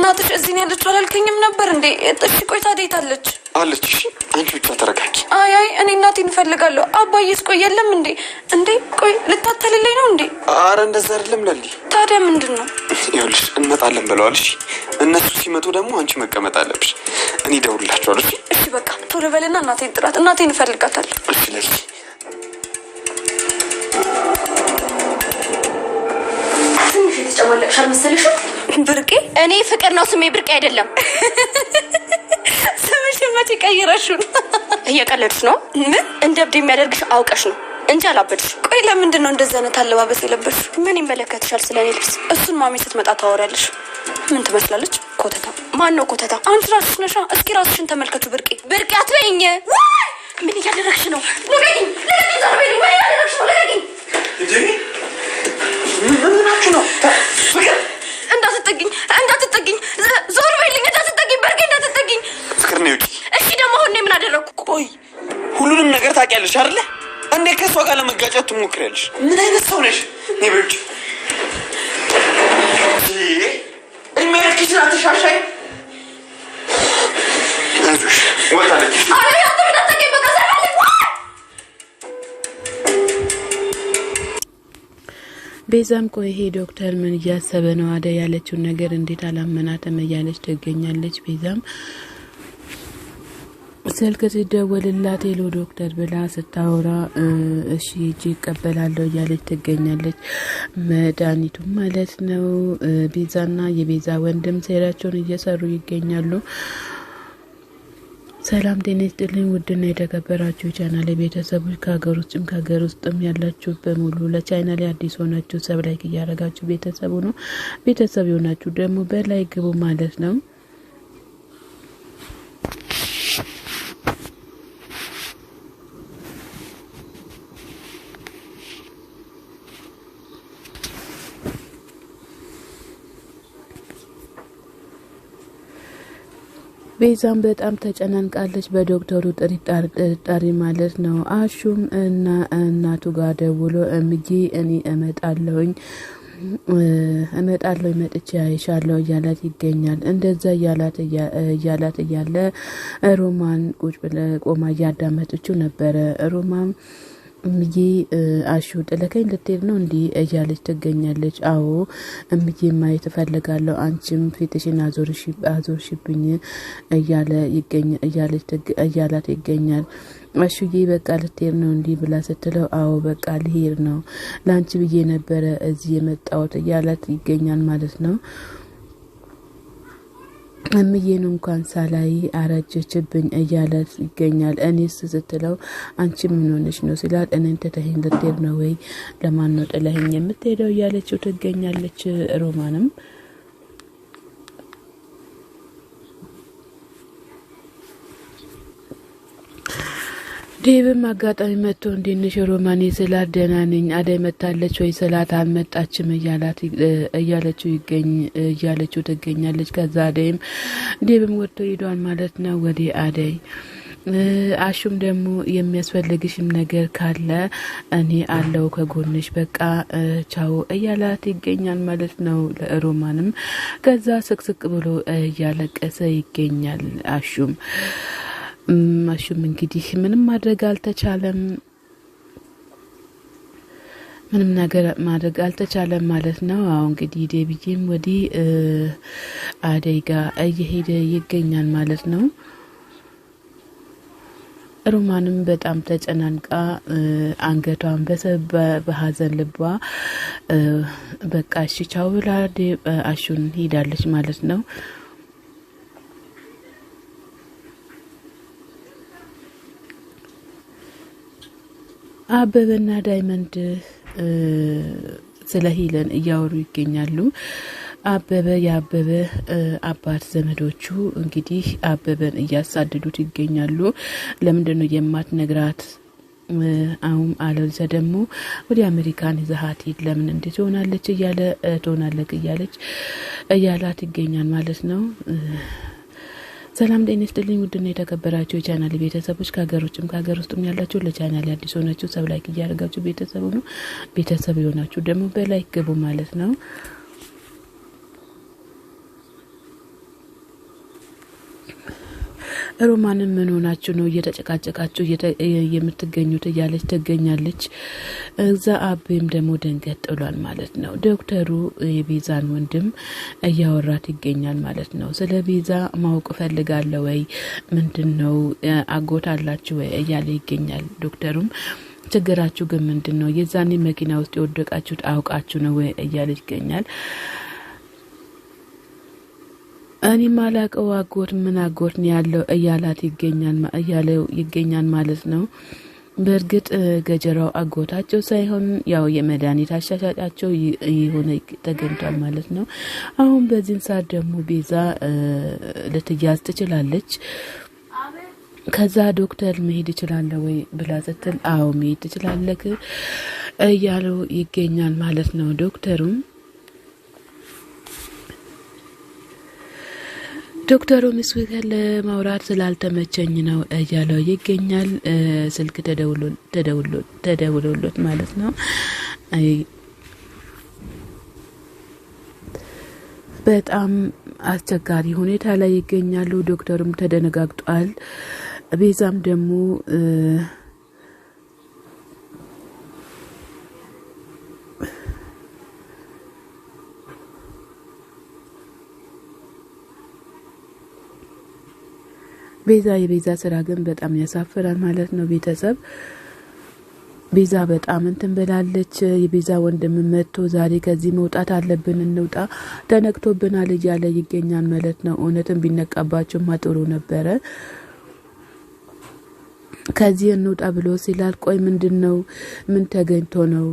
እናትሽ እዚህ ነው ያለችው አላልከኝም ነበር እንዴ? እሺ ቆይ ታዲያ የታለች? አለች። እሺ አንቺ ብቻ ተረጋጊ። አይ እኔ እናቴን እፈልጋለሁ። አባዬስ ቆይ የለም እንዴ? እንዴ ቆይ ልታተልልኝ ነው እንዴ? አረ እንደዛ አይደለም ለሊ። ታዲያ ምንድን ነው? ይኸውልሽ እንመጣለን ብለዋል። እሺ እነሱ ሲመጡ ደግሞ አንቺ መቀመጥ አለብሽ። እኔ እደውልላቸዋለሁ። እሺ በቃ ቶሎ በልና እናቴን ጥራት። እናቴን እፈልጋታለሁ። እሺ ለሊ። ትንሽ የተጨማለቅሽ አልመሰለሽም? ብርቄ እኔ ፍቅር ነው ስሜ፣ ብርቄ አይደለም። ስምሽ መቼ ቀይረሽው? እየቀለድሽ ነው? ምን እንደ እብድ የሚያደርግሽ አውቀሽ ነው እንጂ አላበድሽ። ቆይ ለምንድን ነው እንደዚህ አይነት አለባበስ የለበሽው? ምን ይመለከትሻል ስለኔ ልብስ? እሱን ማሚ ስትመጣ ታወሪያለሽ። ምን ትመስላለች? ኮተታ። ማን ነው ኮተታ? አንቺ ራስሽ ነሻ። እስኪ ራስሽን ተመልከቱ። ብርቄ ብርቄ አትበይኝ። ምን እያደረግሽ ነው? ልቀቂኝ! ልቀቂኝ! ዛሬ ምን እያደረግሽ ነው? ልቀቂኝ! ምናችሁ ነው? ፍቅር እንዳትጠጊኝ፣ ዞር በይልኝ። እንዳትጠጊኝ ብርቄ፣ እንዳትጠጊኝ። ፍቅር ነው ይውጪ። እሺ ደግሞ አሁን ምን አደረኩ? ቆይ ሁሉንም ነገር ታውቂያለሽ አይደለ? እንዴ ከሷ ጋር ለመጋጨት ትሞክሪያለሽ? ምን አይነት ሰው ነሽ? እኔ በውጪ እድሜያችን አትሻሻይ። አይዞሽ ወጣለች። አረ ያንተ እንዳትጠጊኝ በቃ ሰራልኝ። ቤዛም ቆይ ይሄ ዶክተር ምን እያሰበ ነው? አደይ ያለችውን ነገር እንዴት አላመናትም እያለች ትገኛለች። ቤዛም ስልክ ሲደወልላት ሄሎ ዶክተር ብላ ስታወራ እሺ እጂ ይቀበላለሁ እያለች ትገኛለች። መድኃኒቱም ማለት ነው። ቤዛና የቤዛ ወንድም ሴራቸውን እየሰሩ ይገኛሉ። ሰላም ጤና ይስጥልኝ ውድና የተከበራችሁ ቻናሌ ቤተሰቦች ከሀገር ውስጥም ያላችሁ በሙሉ ለቻናሌ አዲስ ሆናችሁ ሰብስክራይብ እያደረጋችሁ ቤተሰቡ ነው። ቤተሰብ የሆናችሁ ደግሞ በላይ ግቡ ማለት ነው። ቤዛም በጣም ተጨናንቃለች በዶክተሩ ጥርጣሬ ማለት ነው። አሹም እና እናቱ ጋር ደውሎ እምዬ እኔ እመጣለሁ መጥቼ አይሻለሁ እያላት ይገኛል። እንደዛ እያላት እያለ ሮማን ቁጭ ብላ ቆማ እያዳመጠችው ነበረ። ሮማን እምዬ አሹ ጥለከኝ ልትሄድ ነው እንዲህ እያለች ትገኛለች። አዎ እምዬ ማየት እፈልጋለሁ፣ አንቺም ፊትሽን አዞርሽብኝ እያላት ይገኛል። አሹዬ በቃ ልትሄድ ነው እንዲህ ብላ ስትለው አዎ በቃ ልሄድ ነው፣ ለአንቺ ብዬ ነበረ እዚህ የመጣሁት እያላት ይገኛል ማለት ነው። እምዬን እንኳን ሳላይ አረጀችብኝ እያለት ይገኛል። እኔስ ስትለው አንቺ ምን ሆነሽ ነው ሲላል እኔን ትተኸኝ ልትሄድ ነው ወይ? ለማን ነው ጥለኸኝ የምትሄደው እያለችው ትገኛለች። ሮማንም ዴብም አጋጣሚ መጥቶ እንዲንሽ ሮማኔ ስላት ደህና ነኝ አደይ መታለች ወይ ስላት አልመጣችም እያለችው ትገኛለች። ከዛ አደይም ዴብም ወጥቶ ሄዷል ማለት ነው ወደ አደይ። አሹም ደግሞ የሚያስፈልግሽም ነገር ካለ እኔ አለው ከጎንሽ በቃ ቻው እያላት ይገኛል ማለት ነው ለሮማንም። ከዛ ስቅስቅ ብሎ እያለቀሰ ይገኛል አሹም እንግዲህ ምንም ማድረግ አልተቻለም ማለት ነው። አሁን እንግዲህ ዴብዬም ወዲህ አደይ ጋር እየሄደ ይገኛል ማለት ነው። ሮማንም በጣም ተጨናንቃ አንገቷን በሀዘን ልቧ በቃ እሺ ቻው ብላ አሹን ሄዳለች ማለት ነው። አበበና ዳይመንድ ስለ ሄለን እያወሩ ይገኛሉ። የአበበ አባት ዘመዶቹ እንግዲህ አበበን እያሳደዱት ይገኛሉ። ለምንድነው የማትነግራት? አሁን አለልዘ ደግሞ ወደ አሜሪካን ይዘሃት ሂድ፣ ለምን እንዴት ሆናለች እያላት ይገኛል ማለት ነው። ሰላም ጤና ይስጥልኝ ውድና የተከበራችሁ የቻናሌ ቤተሰቦች ከሀገር ውስጥም ያላችሁ ለቻናሌ አዲስ ሆናችሁ ሰብስክራይብ እያደረጋችሁ ቤተሰቡ ነው። ቤተሰብ የሆናችሁ ደግሞ በላይክ ግቡ ማለት ነው። ሮማንም ምን ሆናችሁ ነው እየተጨቃጨቃችሁ የምትገኙት እያለች ትገኛለች። እዛ አቤም ደግሞ ደንገጥ ብሏል ማለት ነው። ዶክተሩ የቤዛን ወንድም እያወራት ይገኛል ማለት ነው። ስለ ቤዛ ማወቅ ፈልጋለሁ ወይ ምንድነው አጎት አላችሁ ወይ እያለ ይገኛል። ዶክተሩም ችግራችሁ ግን ምንድነው የዛኔ መኪና ውስጥ የወደቃችሁት አውቃችሁ ነው ወይ እያለ ይገኛል። እኔ ማላቀው አጎት ምን አጎት ነው ያለው እያላት ይገኛል ማለት ነው። በእርግጥ ገጀራው አጎታቸው ሳይሆን ያው የመድኃኒት አሻሻጫቸው የሆነ ተገኝቷል ማለት ነው። አሁን በዚህ ሰዓት ደግሞ ቤዛ ልትያዝ ትችላለች። ከዛ ዶክተር መሄድ ይችላል ወይ ብላ ስትል አዎ መሄድ ትችላለህ እያለው ይገኛል ማለት ነው። ዶክተሩ ምስዊክ ለማውራት ስላልተመቸኝ ነው እያለው ይገኛል። ስልክ ተደውሎለት ማለት ነው። በጣም አስቸጋሪ ሁኔታ ላይ ይገኛሉ። ዶክተሩም ተደነጋግጧል። ቤዛም ደግሞ የቤዛ ስራ ግን በጣም ያሳፍራል ማለት ነው። ቤተሰብ ቤዛ በጣም እንትን ብላለች። የቤዛ ወንድም መጥቶ ዛሬ ከዚህ መውጣት አለብን እንውጣ ተነክቶብናል እያለ ይገኛል ማለት ነው። እውነትም ቢነቃባቸውማ ጥሩ ነበረ። ከዚህ እንውጣ ብሎ ሲላል ቆይ ምንድነው ምን ተገኝቶ ነው?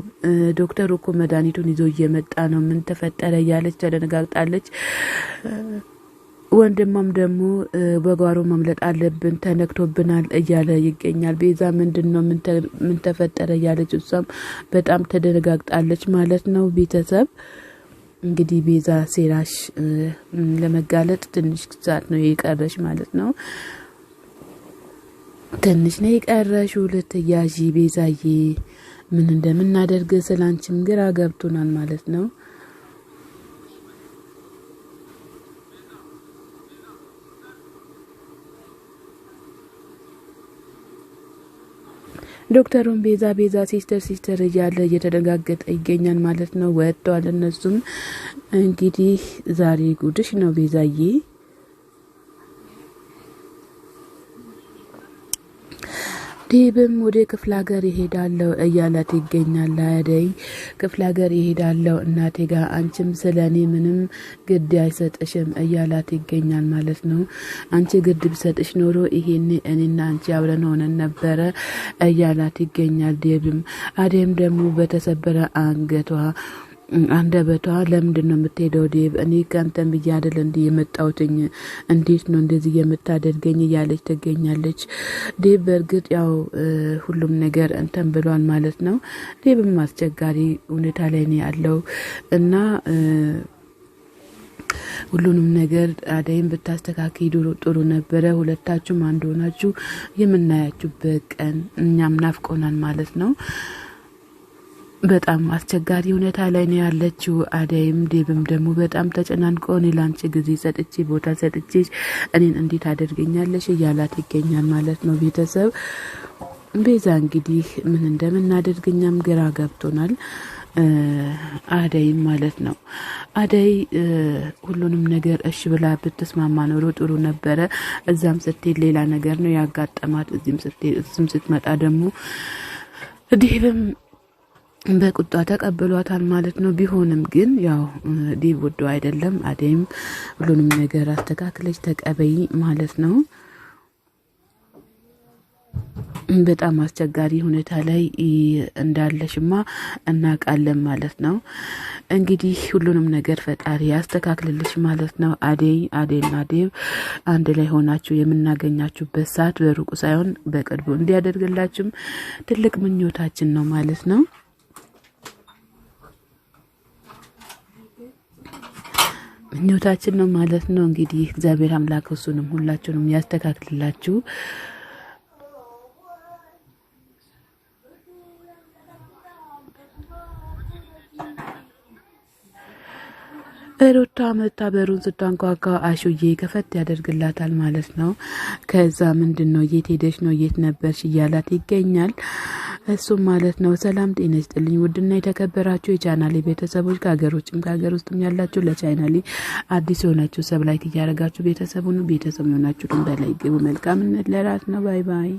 ዶክተሩ እኮ መድኃኒቱን ይዞ እየመጣ ነው ምን ተፈጠረ እያለች ተደነጋግጣለች። ወንድማም ደግሞ በጓሮ ማምለጥ አለብን ተነክቶብናል እያለ ይገኛል። ቤዛ ምንድነው ምን ተፈጠረ እያለች እሷም በጣም ተደነጋግጣለች ማለት ነው። ቤተሰብ እንግዲህ ቤዛ ሴራሽ ለመጋለጥ ትንሽ ሰዓት ነው የቀረሽ ማለት ነው። ትንሽ ነው የቀረሽ ልትያዢ ቤዛዬ ምን እንደምናደርግ ስላንቺም ግራ ገብቶናል ማለት ነው። ዶክተሩን ቤዛ ሲስተር እያለ እየተደጋገጠ ይገኛል ማለት ነው። ወጥቷል። እነሱም እንግዲህ ዛሬ ጉድሽ ነው ቤዛዬ ዴብም ወደ ክፍለ ሀገር ይሄዳለው እያላት ይገኛል። አደይ ክፍለ ሀገር ይሄዳለው እናቴ ጋር አንቺም ስለኔ ምንም ግድ አይሰጥሽም እያላት ይገኛል ማለት ነው። አንቺ ግድ ቢሰጥሽ ኖሮ ይሄኔ እኔና አንቺ አብረን ሆነን ነበረ እያላት ይገኛል። ዴብም አደይም ደግሞ በተሰበረ አንደበቷ ለምንድነው የምትሄደው ዴብ እኔ ካንተም በያደል እንዴ የመጣውትኝ እንዴት ነው እንደዚህ የምታደርገኝ እያለች ትገኛለች። ዴብ በርግጥ ያው ሁሉም ነገር እንተን ብሏል ማለት ነው። ዴብም አስቸጋሪ ሁኔታ ላይ ነው ያለው እና ሁሉንም ነገር አደይም ብታስተካክሉ ጥሩ ነበረ። ሁለታችሁም አንድ ሆናችሁ የምናያችሁበት ቀን እኛም ናፍቆናል ማለት ነው። በጣም አስቸጋሪ ሁኔታ ላይ ነው ያለችው አደይም ዴብም ደግሞ በጣም ተጨናንቆ እኔ ላንቺ ጊዜ ሰጥቼ ቦታ ሰጥቼ እኔን እንዴት አደርገኛለሽ እያላት ይገኛል ማለት ነው። ቤተሰብ ቤዛ እንግዲህ ምን እንደምናደርገኛም ግራ ገብቶናል። አደይም ማለት ነው። አደይ ሁሉንም ነገር እሺ ብላ ብትስማማ ኖሮ ጥሩ ነበረ። እዛም ስትሄድ ሌላ ነገር ነው ያጋጠማት። እዚህም ስትመጣ ደግሞ ዴብም በቁጣ ተቀበሏታል ማለት ነው። ቢሆንም ግን ያው ዴብ ወዶ አይደለም። አደይም ሁሉንም ነገር አስተካክለች ተቀበይ ማለት ነው። በጣም አስቸጋሪ ሁኔታ ላይ እንዳለሽማ እናውቃለን ማለት ነው። እንግዲህ ሁሉንም ነገር ፈጣሪ ያስተካክልልሽ ማለት ነው። አደይና ዴብ አንድ ላይ ሆናችሁ የምናገኛችሁበት ሰዓት በሩቁ ሳይሆን በቅርቡ እንዲያደርግላችሁም ትልቅ ምኞታችን ነው ማለት ነው። ምኞታችን ነው ማለት ነው። እንግዲህ እግዚአብሔር አምላክ እሱንም ሁላችሁንም ያስተካክልላችሁ። ሩታ መታ በሩን ስታንኳኳ አሹዬ ከፈት ያደርግላታል ማለት ነው። ከዛ ምንድነው የት ሄደሽ ነው የት ነበርሽ እያላት ይገኛል እሱም ማለት ነው። ሰላም ጤና ይስጥልኝ ውድና የተከበራችሁ የቻናሌ ቤተሰቦች ከሀገሮችም ከሀገር ውስጥም ያላችሁ ለቻናሌ አዲስ ሆናችሁ ሰብስክራይብ እያደረጋችሁ ቤተሰቡን ሆናችሁ እንደላይ ግቡ። መልካምነት ለራት ነው። ባይ ባይ።